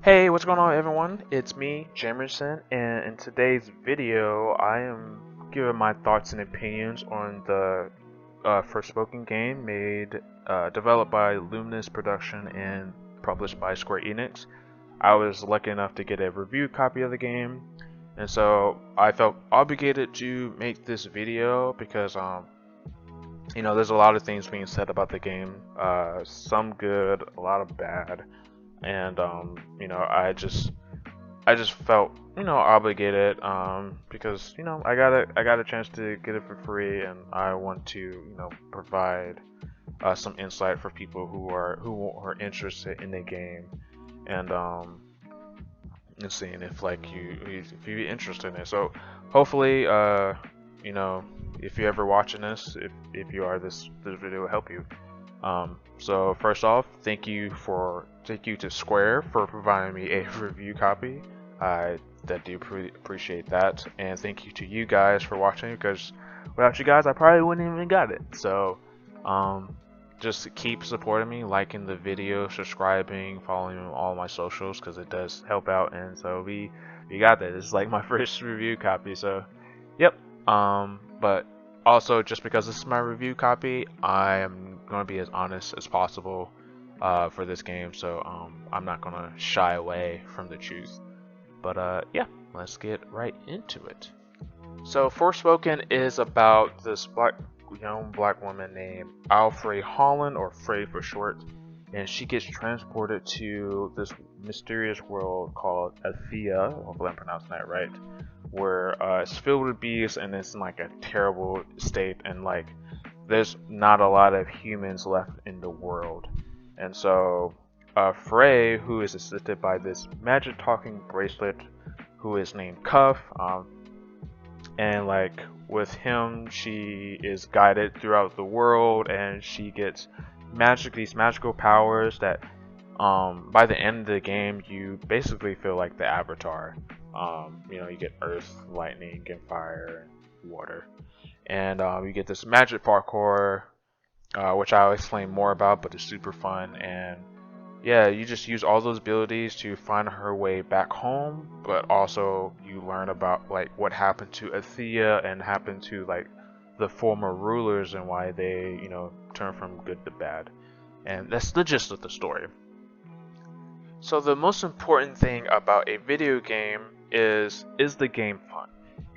Hey, what's going on, everyone? It's me, Jamerson, and in today's video, I am giving my thoughts and opinions on the Forspoken game developed by Luminous Production and published by Square Enix. I was lucky enough to get a review copy of the game, and so I felt obligated to make this video because, there's a lot of things being said about the game, some good, a lot of bad, and I just felt obligated because I got a chance to get it for free, and I want to provide some insight for people who are interested in the game, and seeing if you're interested in it. So hopefully you know if you're ever watching this, if you are, this video will help you. So first off, thank you to Square for providing me a review copy. I do appreciate that, and thank you to you guys for watching, because without you guys, I probably wouldn't even got it. So, just keep supporting me, liking the video, subscribing, following all my socials, because it does help out. And so we got that. It's like my first review copy. So, yep. But also, just because this is my review copy, I am going to be as honest as possible for this game. So I'm not going to shy away from the truth. But yeah, let's get right into it. So Forspoken is about this young black woman named Alfred Holland, or Frey for short, and she gets transported to this mysterious world called Athea. Hopefully I'm pronouncing that right. Where it's filled with beasts, and it's in like a terrible state, and like there's not a lot of humans left in the world. And so Frey, who is assisted by this magic talking bracelet, who is named Cuff, and like with him, she is guided throughout the world, and she gets these magical powers that by the end of the game, you basically feel like the Avatar. You get earth, lightning, and fire, and water, and you get this magic parkour, which I'll explain more about, but it's super fun. And yeah, you just use all those abilities to find her way back home, but also you learn about like what happened to Athea and happened to like the former rulers, and why they turn from good to bad. And that's the gist of the story. So the most important thing about a video game is the game fun?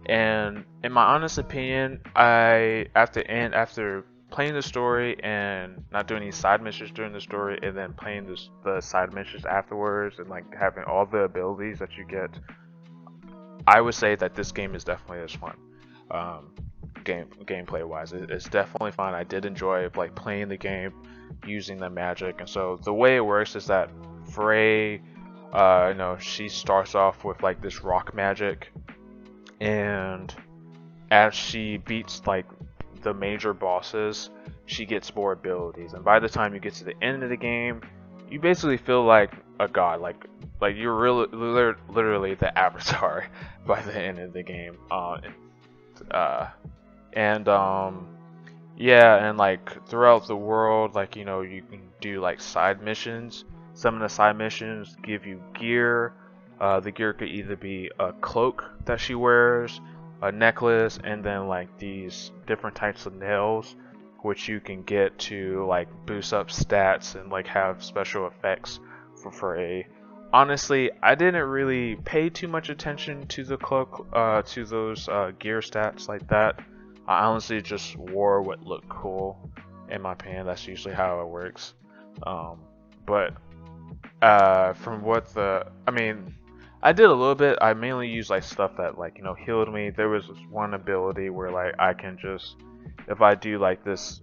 And in my honest opinion, after playing the story and not doing any side missions during the story, and then playing the side missions afterwards, and like having all the abilities that you get, I would say that this game is definitely as fun. Gameplay wise, it's definitely fun. I did enjoy like playing the game, using the magic. And so the way it works is that Frey, she starts off with like this rock magic, and as she beats like the major bosses, she gets more abilities, and by the time you get to the end of the game, you basically feel like a god, like you're literally the Avatar by the end of the game. And yeah, and like throughout the world, like you can do like side missions. Some of the side missions give you gear. The gear could either be a cloak that she wears, a necklace, and then like these different types of nails, which you can get to like boost up stats and like have special effects for a. Honestly, I didn't really pay too much attention to the cloak, to those gear stats like that. I honestly just wore what looked cool. In my opinion, that's usually how it works. But from what I did a little bit. I mainly used like stuff that like healed me. There was this one ability where like I can just, if I do like this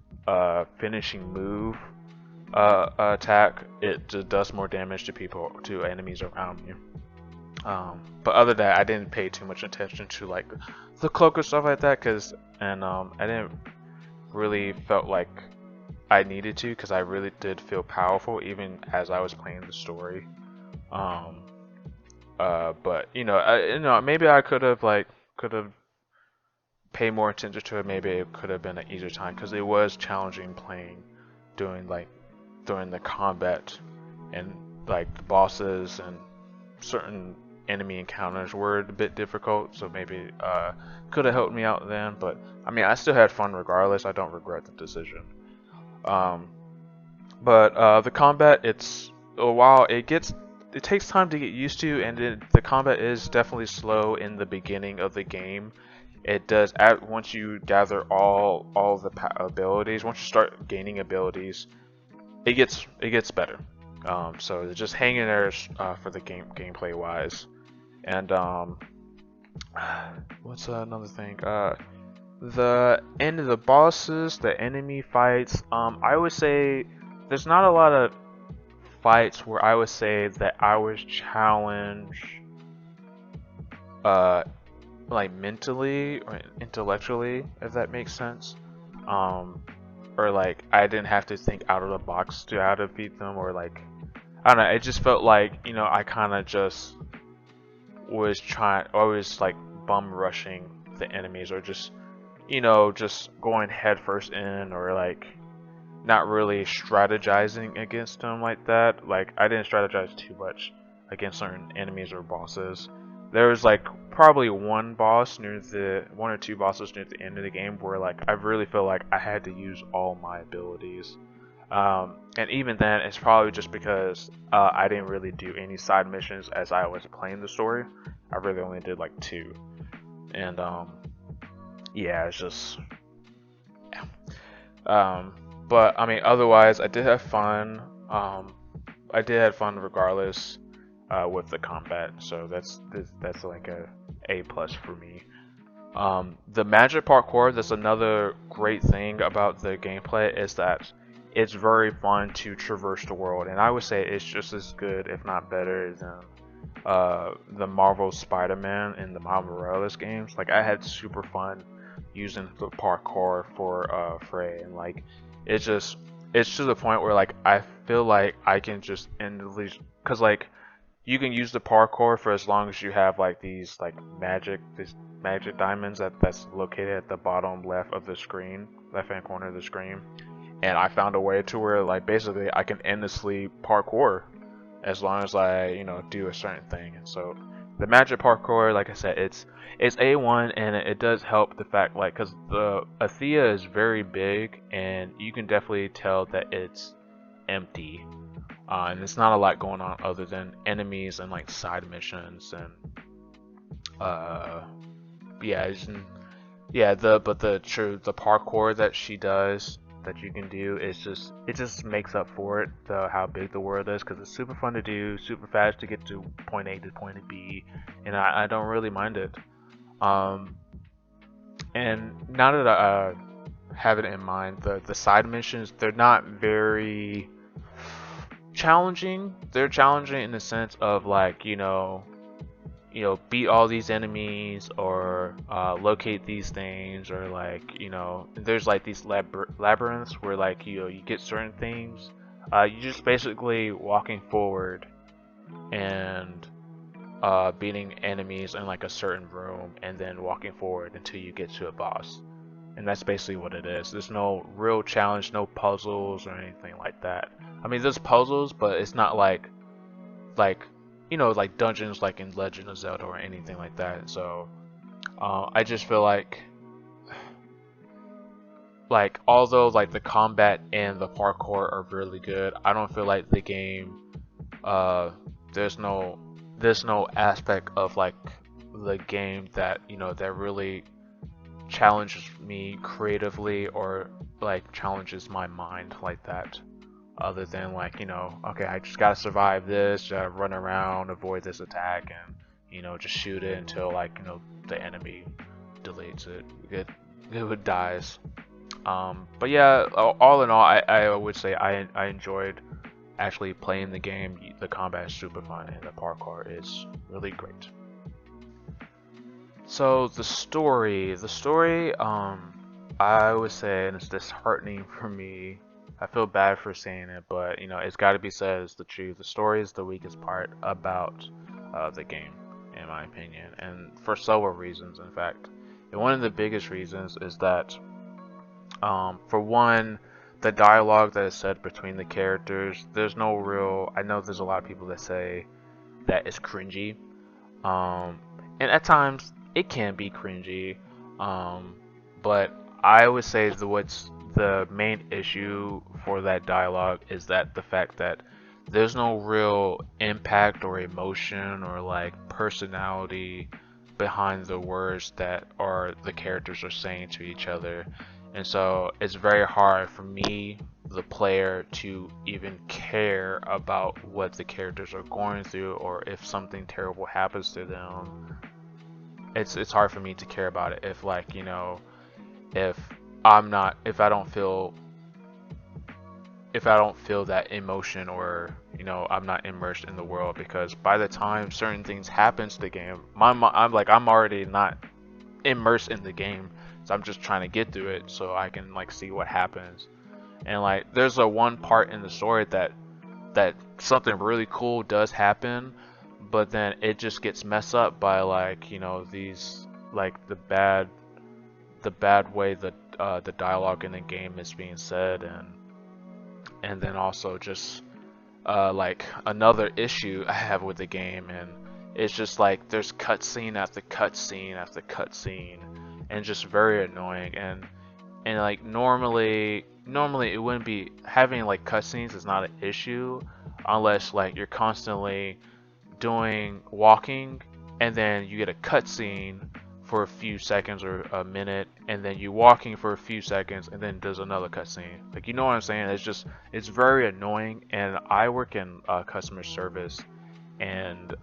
finishing move attack, it just does more damage to enemies around me. But other than that, I didn't pay too much attention to like the cloak or stuff like that, I didn't really felt like I needed to, because I really did feel powerful even as I was playing the story. But maybe I could have paid more attention to it. Maybe it could have been an easier time, because it was challenging playing during the combat and like the bosses, and certain enemy encounters were a bit difficult, so maybe could have helped me out then. But I mean, I still had fun regardless. I don't regret the decision. Um, but the combat, it's while it takes time to get used to, and the combat is definitely slow in the beginning of the game. It does once you gather all the abilities. Once you start gaining abilities, it gets better. So just hanging there for the gameplay wise. And what's another thing? The end of the bosses, the enemy fights. I would say there's not a lot of fights where I would say that I was challenged, like mentally or intellectually, if that makes sense. Or like I didn't have to think out of the box to how to beat them, or like I don't know. It just felt like I kind of just was always like bum rushing the enemies, or just just going head first in, or like not really strategizing against them like that. Like I didn't strategize too much against certain enemies or bosses. There was like probably one or two bosses near the end of the game where like I really feel like I had to use all my abilities. And even then, it's probably just because I didn't really do any side missions as I was playing the story. I really only did like 2, and yeah, it's just yeah. But I mean, otherwise, I did have fun. I did have fun regardless with the combat, so that's like a plus for me. The magic parkour, that's another great thing about the gameplay, is that it's very fun to traverse the world, and I would say it's just as good, if not better, than the Marvel Spider-Man and the Miles Morales games. Like I had super fun using the parkour for Frey, and like it's to the point where like I feel like I can just endlessly, because like you can use the parkour for as long as you have like these magic diamonds that's located at the bottom left of the screen, left hand corner of the screen. And I found a way to where like basically I can endlessly parkour as long as I do a certain thing. And so the magic parkour, like I said, it's A1, and it does help the fact like because the Athea is very big, and you can definitely tell that it's empty, and it's not a lot going on other than enemies and like side missions and yeah, the parkour that she does, that you can do, it just makes up for it, how big the world is, because it's super fun to do, super fast to get to point A to point B, and I don't really mind it. And now that I have it in mind, the side missions, they're not very challenging. They're challenging in the sense of like beat all these enemies, or locate these things, or like there's like these labyrinths where like you get certain things. You just basically walking forward and beating enemies in like a certain room, and then walking forward until you get to a boss, and that's basically what it is. There's no real challenge, no puzzles or anything like that. I mean, there's puzzles, but it's not like like dungeons like in Legend of Zelda or anything like that. So I just feel like although like the combat and the parkour are really good, I don't feel like the game there's no aspect of like the game that that really challenges me creatively, or like challenges my mind like that, other than like okay, I just gotta survive this, run around, avoid this attack, and just shoot it until like the enemy deletes it dies. But yeah, all in all, I would say I enjoyed actually playing the game. The combat is super fun, and the parkour is really great. So the story, I would say, and it's disheartening for me. I feel bad for saying it, but it's got to be said, it's the truth. The story is the weakest part about the game, in my opinion, and for several reasons, in fact. And one of the biggest reasons is that, for one, the dialogue that is said between the characters, there's no real. I know there's a lot of people that say that is cringy. And at times it can be cringy. Um, but I would say what's the main issue for that dialogue is that the fact that there's no real impact or emotion or like personality behind the words that are the characters are saying to each other. And so it's very hard for me, the player, to even care about what the characters are going through, or if something terrible happens to them. It's hard for me to care about it if, like, if if I don't feel that emotion, or I'm not immersed in the world, because by the time certain things happen to the game, I'm already not immersed in the game, so I'm just trying to get through it so I can like see what happens. And like there's a one part in the story that something really cool does happen, but then it just gets messed up by like these like the bad way that the dialogue in the game is being said, and then also just like another issue I have with the game, and it's just like there's cutscene after cutscene after cutscene, and just very annoying. And like normally it wouldn't be having like cutscenes is not an issue unless like you're constantly doing walking, and then you get a cutscene for a few seconds or a minute, and then you walking for a few seconds, and then there's another cutscene. Like, you know what I'm saying? It's very annoying. And I work in customer service, and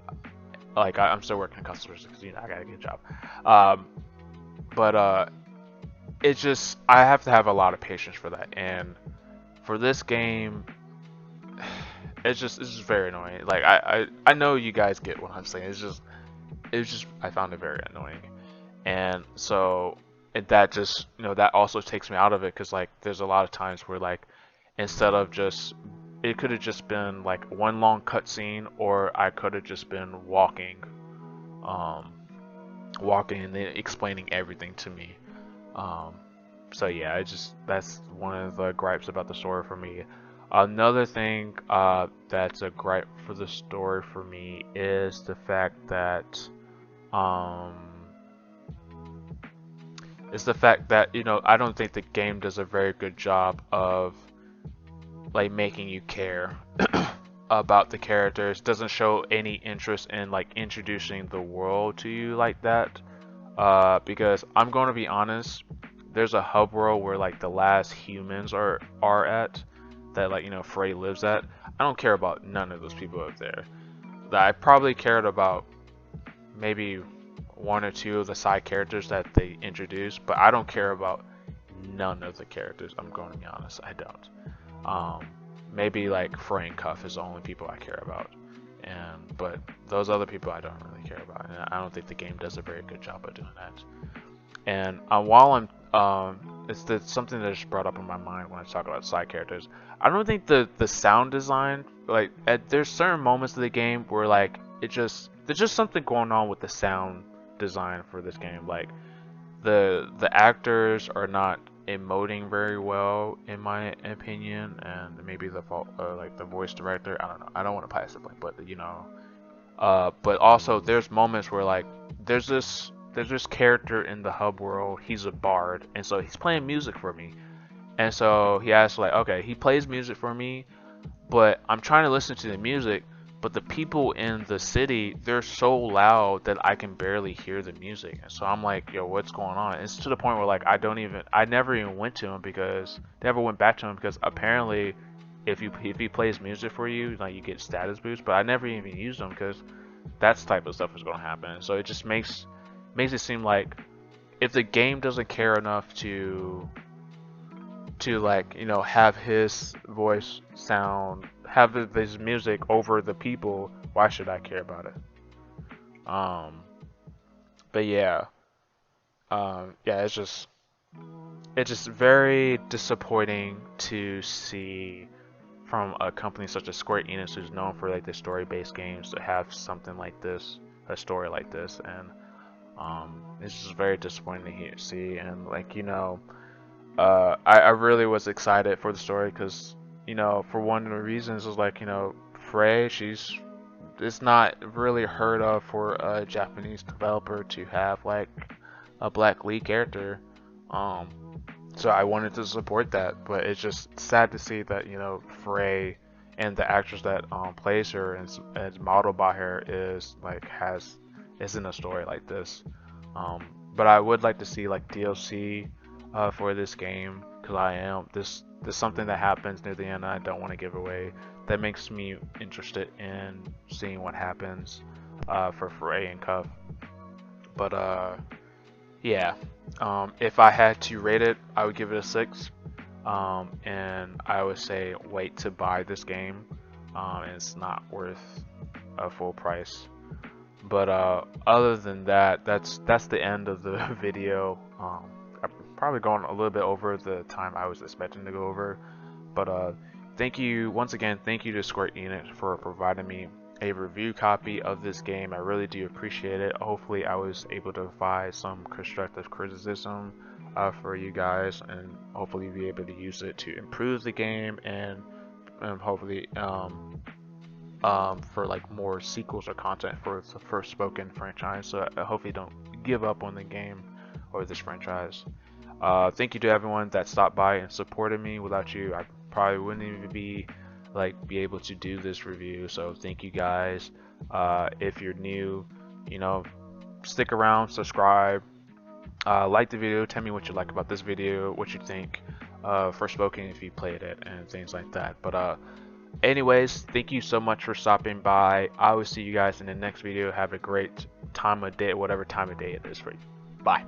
like I'm still working in customer service because I got a good job. Um, but it's just I have to have a lot of patience for that, and for this game, it's just very annoying. Like I know you guys get what I'm saying. It's just I found it very annoying. And so that just that also takes me out of it, because like there's a lot of times where like instead of just it could have just been like one long cutscene, or I could have just been um walking and then explaining everything to me. um so yeah, that's one of the gripes about the story for me. Another thing that's a gripe for the story for me is the fact that um I don't think the game does a very good job of like making you care about the characters. Doesn't show any interest in like introducing the world to you like that. Because I'm going to be honest, there's a hub world where like the last humans are at, that like Frey lives at. I don't care about none of those people up there. That I probably cared about maybe one or two of the side characters that they introduced, but I don't care about none of the characters. I'm going to be honest, I don't. Maybe like Frey and Cuff is the only people I care about, but those other people I don't really care about, and I don't think the game does a very good job of doing that. And while I'm it's something that just brought up in my mind when I talk about side characters. I don't think the sound design, like there's certain moments of the game where like there's just something going on with the sound design for this game. Like the actors are not emoting very well in my opinion, and maybe the fault like the voice director. I don't know. I don't want to pass the blame, but but also there's moments where like there's this character in the hub world. He's a bard, and so he's playing music for me. And so he asks like, okay, he plays music for me, but I'm trying to listen to the music, but the people in the city, they're so loud that I can barely hear the music. And so I'm like, yo, what's going on? It's to the point where like I never even went to him, because never went back to him, because apparently if he plays music for you, like you get status boost, but I never even used them because that type of stuff is going to happen. So it just makes it seem like if the game doesn't care enough to like have his voice have his music over the people, why should I care about it? But yeah, yeah, it's just very disappointing to see from a company such as Square Enix, who's known for like the story-based games, to have something like this, a story like this. And it's just very disappointing to see. And like I really was excited for the story, because for one of the reasons was like Frey, she's it's not really heard of for a Japanese developer to have like a black lead character. Um, so I wanted to support that, but it's just sad to see that Frey and the actress that plays her and is modeled by her is like isn't a story like this. But I would like to see like DLC for this game because this something that happens near the end I don't want to give away that makes me interested in seeing what happens for Frey and Cuff. But yeah, if I had to rate it, I would give it a 6. And I would say wait to buy this game. It's not worth a full price. But other than that, that's the end of the video. I'm probably going a little bit over the time I was expecting to go over. But thank you once again. Thank you to Square Enix for providing me a review copy of this game. I really do appreciate it. Hopefully I was able to provide some constructive criticism for you guys, and hopefully be able to use it to improve the game and hopefully for like more sequels or content for the Forspoken franchise. So I hopefully don't give up on the game or this franchise. Thank you to everyone that stopped by and supported me. Without you, I probably wouldn't even be able to do this review. So thank you guys. If you're new, stick around, subscribe, like the video, tell me what you like about this video, what you think Forspoken if you played it, and things like that. But anyways, thank you so much for stopping by. I will see you guys in the next video. Have a great time of day, whatever time of day it is for you. Bye.